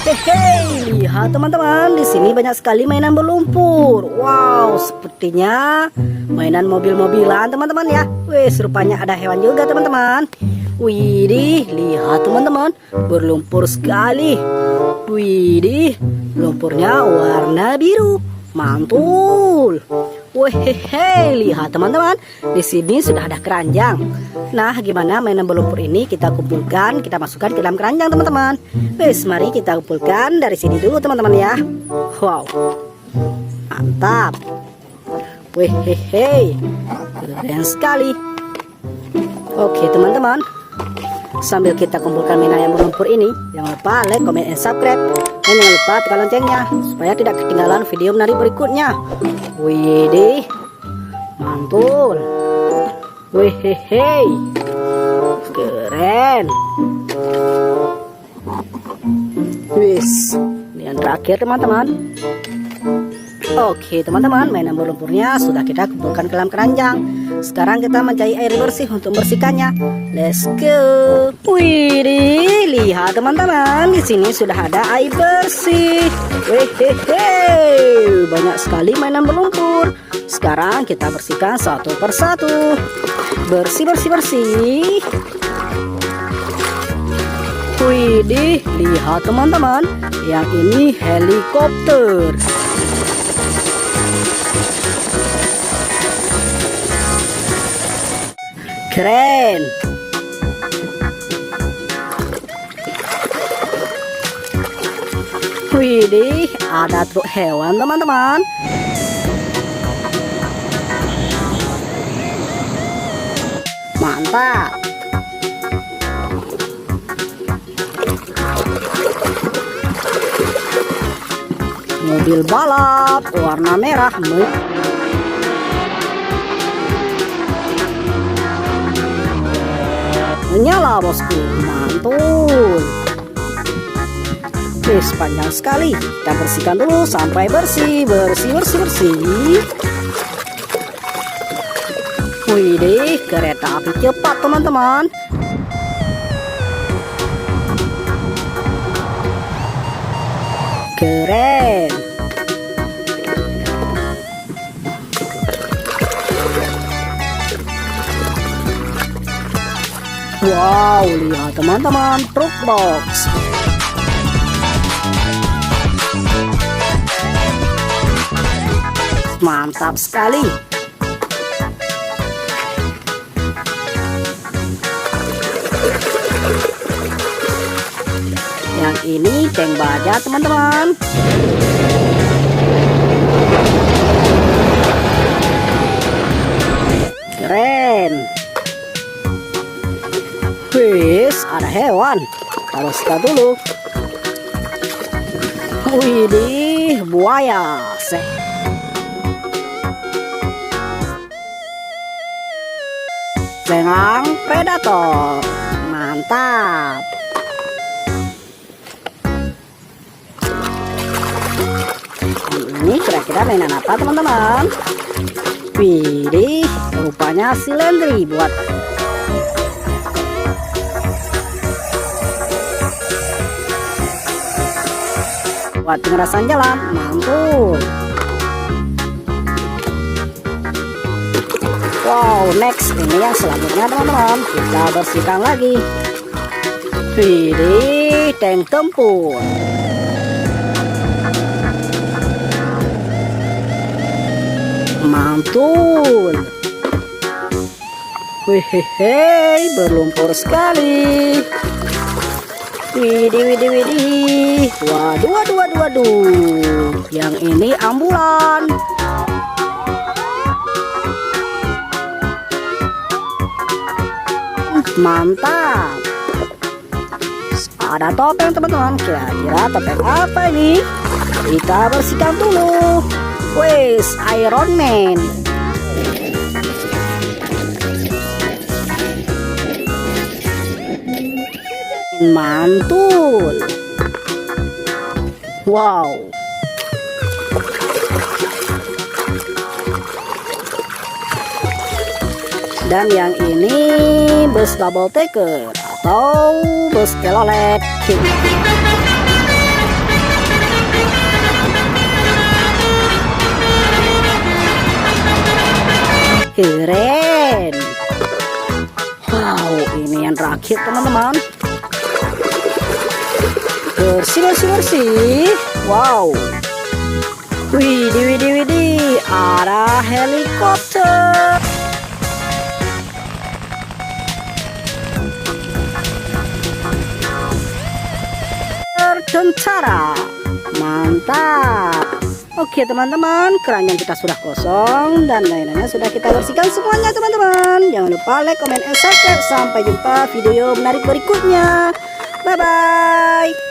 Hehehe, lihat teman-teman, di sini banyak sekali mainan berlumpur. Wow, sepertinya mainan mobil-mobilan teman-teman ya. Wes, rupanya ada hewan juga teman-teman. Widih, lihat teman-teman, berlumpur sekali. Widih, lumpurnya warna biru, mantul. Wehehe, lihat teman-teman, di sini sudah ada keranjang. Nah, gimana mainan berlumpur ini kita kumpulkan, kita masukkan ke dalam keranjang teman-teman. Wes, mari kita kumpulkan dari sini dulu teman-teman ya. Wow, mantap. Wehehe, keren sekali. Oke teman-teman, sambil kita kumpulkan mainan yang berlumpur ini, jangan lupa like, comment, and subscribe. Dan jangan lupa tekan loncengnya supaya tidak ketinggalan video menarik berikutnya. Widih, mantul. Wehehe, keren. Wis, ini yang terakhir teman-teman. Oke teman-teman, mainan berlumpurnya sudah kita kumpulkan ke dalam keranjang. Sekarang kita mencari air bersih untuk membersihkannya. Let's go. Widih, lihat teman-teman, di sini sudah ada air bersih. Wehehe, banyak sekali mainan berlumpur. Sekarang kita bersihkan satu persatu. Bersih, bersih, bersih. Widih, lihat teman-teman, yang ini helikopter. Keren. Widih, ada truk hewan teman-teman. Mantap. Mobil balap warna merah. Menyala bosku, mantul. Wis, panjang sekali. Kita bersihkan dulu sampai bersih, bersih, bersih, bersih. Widih, kereta api cepat teman-teman. Keren. Wow, lihat teman-teman, truk box. Mantap sekali. Yang ini tank baja teman-teman. Keren. Wis, ada hewan. Kita bersihkan dulu. Widih, buaya. Selang predator. Mantap. Ini kira-kira mainan apa teman-teman? Widih, rupanya silindri buat pengerasan jalan. Mantul. Wow, next, ini yang selanjutnya teman-teman, kita bersihkan lagi. Widih, tank tempur. Mantul. Wehehe, berlumpur sekali. Widih, widih, widih. Waduh, waduh, waduh, waduh. Yang ini ambulan. Mantap. Ada topeng teman-teman. Kira-kira topeng apa ini? Kita bersihkan dulu. Wes, Iron Man. Mantul. Wow. Dan yang ini bus double decker atau bus telolet. Keren. Wow, ini yang terakhir teman-teman. Bersih. Wow. Widih. Ada helikopter. Tentara. Mantap. Oke teman-teman, keranjang kita sudah kosong dan lainnya sudah kita bersihkan semuanya teman-teman. Jangan lupa like, comment, and subscribe. Sampai jumpa video menarik berikutnya. Bye bye.